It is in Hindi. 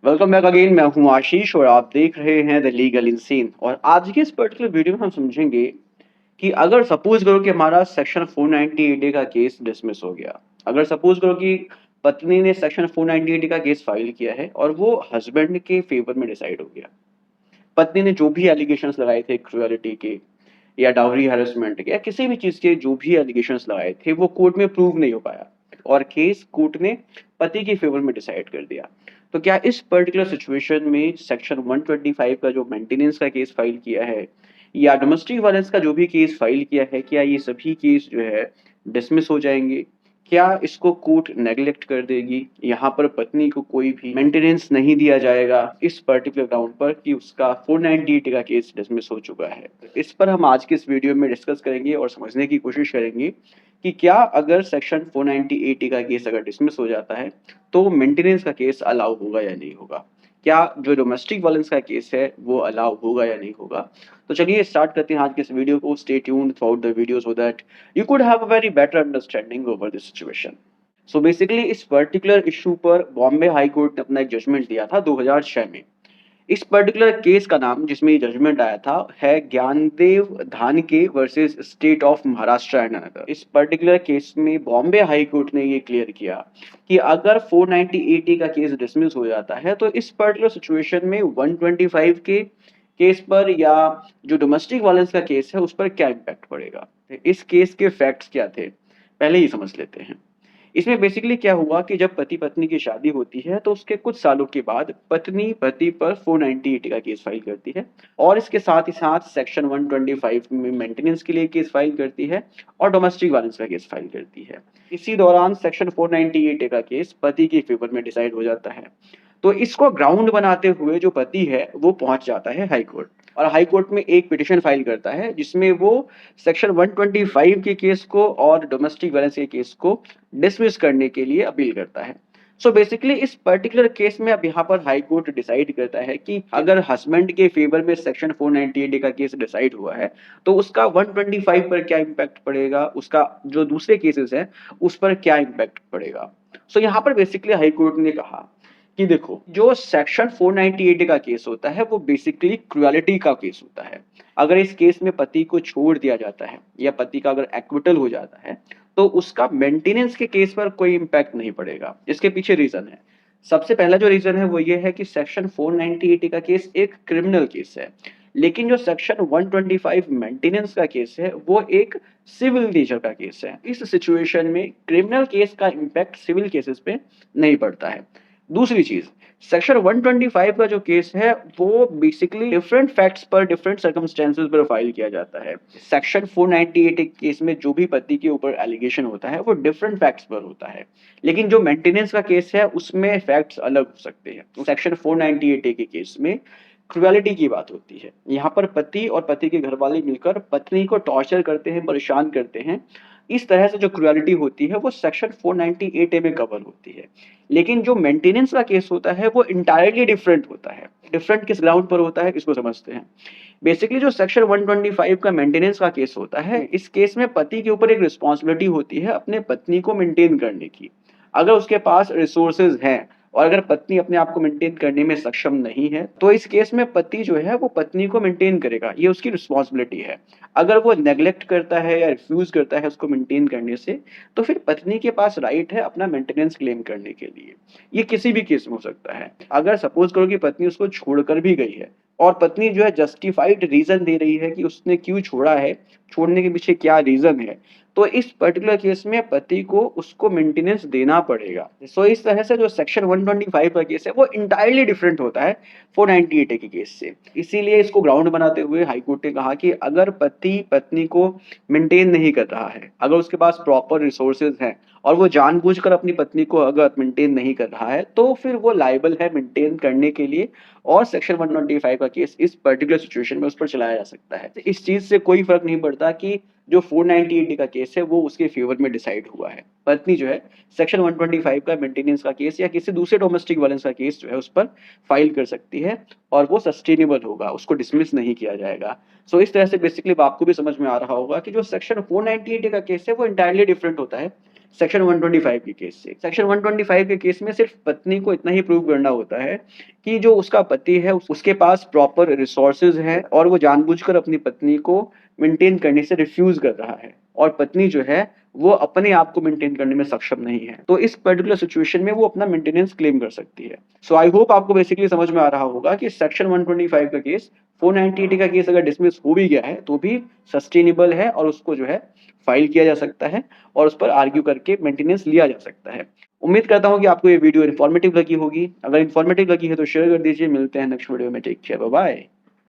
Welcome back again. मैं हूं आशीष और आप देख रहे हैं द लीगल इंसीन। और आज के इस पर्टिकुलर वीडियो में हम समझेंगे कि अगर सपोज करो कि हमारा सेक्शन 498 का केस डिसमिस हो गया। अगर सपोज करो कि पत्नी ने सेक्शन 498 का केस फाइल किया है और वो हस्बैंड के फेवर में डिसाइड हो गया। पत्नी ने जो भी एलिगेशंस लगाए थे क्रुएलिटी के या डाउरी हैरेसमेंट के या किसी भी चीज के जो भी एलिगेशंस लगाए थे वो कोर्ट में प्रूव नहीं हो पाया और केस कोर्ट ने पति के फेवर में डिसाइड कर दिया। तो क्या इस पर्टिकुलर सिचुएशन में सेक्शन 125 का जो मेंटेनेंस का केस फाइल किया है या डोमेस्टिक वायलेंस का जो भी केस फाइल किया है, क्या ये सभी केस जो है डिसमिस हो जाएंगे? क्या इसको कोर्ट नेग्लेक्ट कर देगी? यहाँ पर पत्नी को कोई भी मेंटेनेंस नहीं दिया जाएगा इस पर्टिकुलर ग्राउंड पर कि उसका 498 का केस डिसमिस हो चुका है। इस पर हम आज के इस वीडियो में डिस्कस करेंगे और समझने की कोशिश करेंगे कि क्या अगर सेक्शन 498 का केस अगर डिसमिस हो जाता है तो मेंटेनेंस का केस अलाउ होगा या नहीं होगा? क्या जो डोमेस्टिक वायलेंस का केस है वो अलाउ होगा या नहीं होगा? तो चलिए स्टार्ट करते हैं आज के इस वीडियो को। Stay tuned through out the video so that you could have a very better understanding over this situation. So basically इस पर्टिकुलर इशू पर बॉम्बे हाई कोर्ट ने अपना एक जजमेंट दिया था 2006 में। इस पर्टिकुलर केस का नाम जिसमें ये जजमेंट आया था है ज्ञानदेव धानके versus state of Maharashtra and another. इस पर्टिकुलर केस में बॉम्बे हाई कोर्ट ने ये क्लियर किया कि अगर 498 का केस डिसमिस हो जाता है तो इस पर्टिकुलर सिचुएशन में 125 के केस पर या जो डोमेस्टिक वायलेंस का केस है उस पर क्या इम्पैक्ट पड़ेगा। इस केस के फैक्ट्स क्या थे पहले ही समझ लेते हैं। इसमें बेसिकली क्या हुआ कि जब पति पत्नी की शादी होती है तो उसके कुछ सालों के बाद पत्नी पति पर 498 का केस फाइल करती है और इसके साथ ही साथ सेक्शन 125 में मेंटेनेंस के लिए केस फाइल करती है और डोमेस्टिक वायलेंस का केस फाइल करती है। इसी दौरान सेक्शन 498 का केस पति के फेवर में डिसाइड हो जाता है। तो इसको ग्राउंड बनाते हुए जो पति है वो पहुंच जाता है हाई कोर्ट और हाई कोर्ट में एक पिटिशन फाइल करता है जिसमें वो सेक्शन 125 के केस को और डोमेस्टिक वायलेंस के केस को डिसमिस करने के लिए अपील करता है। सो बेसिकली इस पर्टिकुलर केस में अब यहाँ पर हाई कोर्ट डिसाइड करता है कि अगर हस्बैंड के फेवर में सेक्शन 498 का केस डिसाइड हुआ है तो उसका 125 पर क्या इम्पैक्ट पड़ेगा, उसका जो दूसरे केसेस है उस पर क्या इम्पैक्ट पड़ेगा। सो यहाँ पर बेसिकली हाई कोर्ट ने कहा कि देखो जो सेक्शन 498 का केस होता है वो बेसिकली क्रुएलिटी का केस होता है। अगर इस केस में पति को छोड़ दिया जाता है या पति का अगर एक्विटल हो जाता है तो उसका मेंटेनेंस के केस पर कोई इम्पैक्ट नहीं पड़ेगा। इसके पीछे रीजन है। सबसे पहला जो रीजन है वो ये है कि सेक्शन 498 का केस एक क्रिमिनल केस है, लेकिन जो सेक्शन 125 मेंटेनेंस का केस है वो एक सिविल नेचर का केस है। इस सिचुएशन में क्रिमिनल केस का इम्पैक्ट सिविल केसेस पे नहीं पड़ता है। दूसरी चीज, सेक्शन 125 का जो केस है वो बेसिकली डिफरेंट फैक्ट्स पर डिफरेंट सर्कमस्टेंसेस पर फाइल किया जाता है। सेक्शन 498 केस में जो भी पति के ऊपर एलिगेशन होता है वो डिफरेंट फैक्ट्स पर होता है, लेकिन जो मेंटेनेंस का केस है उसमें फैक्ट्स अलग हो सकते हैं। सेक्शन 498 के केस में क्रुएलिटी की बात होती है। यहाँ पर पति और पति के घर वाले मिलकर पत्नी को टॉर्चर करते हैं, परेशान करते हैं। इस तरह से जो क्रुएलिटी होती है वो सेक्शन 498 में कवर होती है। लेकिन जो मेंटेनेंस का केस होता है वो इंटायरली डिफरेंट होता है। डिफरेंट किस ग्राउंड पर होता है इसको समझते हैं। बेसिकली जो सेक्शन 125 का मेंटेनेंस का केस होता है, इस केस में पति के ऊपर एक रिस्पॉन्सिबिलिटी होती है अपने पत्नी को मेंटेन करने की। अगर उसके पास रिसोर्सेज हैं और अगर पत्नी अपने आप को मेंटेन करने में सक्षम नहीं है तो इस केस में पति जो है वो पत्नी को मेंटेन करेगा, ये उसकी रिस्पॉन्सिबिलिटी है। अगर वो नेग्लेक्ट करता है या रिफ्यूज करता है उसको मेंटेन करने से तो फिर पत्नी के पास राइट है अपना मेंटेनेंस क्लेम करने के लिए। ये किसी भी केस में हो सकता है। अगर सपोज करो कि पत्नी उसको छोड़कर भी गई है और पत्नी जो है जस्टिफाइड रीजन दे रही है कि उसने क्यों छोड़ा है, छोड़ने के पीछे क्या रीजन है, तो इस पर्टिकुलर केस में पति को उसको मेंटेनेंस देना पड़ेगा। सो इस तरह से जो सेक्शन 125 का केस है वो इंटायरली डिफरेंट होता है 498 के केस से। इसीलिए इसको ग्राउंड बनाते हुए हाई कोर्ट ने कहा कि अगर पति पत्नी को मेंटेन नहीं कर रहा है, अगर उसके पास प्रॉपर रिसोर्सेज हैं और वो जानबूझकर अपनी पत्नी को अगर मेंटेन नहीं कर रहा है तो फिर वो लायबल है मेंटेन करने के लिए और सेक्शन 125 का केस इस पर्टिकुलर सिचुएशन में उस पर चलाया जा सकता है। इस चीज से कोई फर्क नहीं पड़ता कि जो 498 का केस है वो उसके फेवर में डिसाइड हुआ है। पत्नी जो है सेक्शन 125 का मेंटेनेंस का केस या किसी दूसरे डोमेस्टिक वायलेंस का केस जो है उस पर फाइल कर सकती है और वो सस्टेनेबल होगा, उसको डिसमिस नहीं किया जाएगा। सो इस तरह से बेसिकली आपको भी समझ में आ रहा होगा कि जो सेक्शन 498 का केस है वो इंटायरली डिफरेंट होता है सेक्शन 125 के केस से। सेक्शन 125 के केस में सिर्फ पत्नी को इतना ही प्रूव करना होता है कि जो उसका पति है उसके पास प्रॉपर रिसोर्सेज है और वो जानबूझकर अपनी पत्नी को मेंटेन करने से रिफ्यूज कर रहा है और पत्नी जो है वो अपने आप को मेंटेन करने में सक्षम नहीं है, तो इस पर्टिकुलर सिचुएशन में वो अपना मेंटेनेंस क्लेम कर सकती है। सो आई होप आपको बेसिकली समझ में आ रहा होगा कि सेक्शन 125 का केस 490 का केस अगर डिसमिस हो भी गया है तो भी सस्टेनेबल है और उसको जो है फाइल किया जा सकता है और उस पर आर्ग्यू करके मेंटेनेंस लिया जा सकता है। उम्मीद करता हूँ कि आपको ये वीडियो इन्फॉर्मेटिव लगी होगी। अगर इन्फॉर्मेटिव लगी है तो शेयर कर दीजिए। मिलते हैं नेक्स्ट वीडियो में। Take care, bye bye.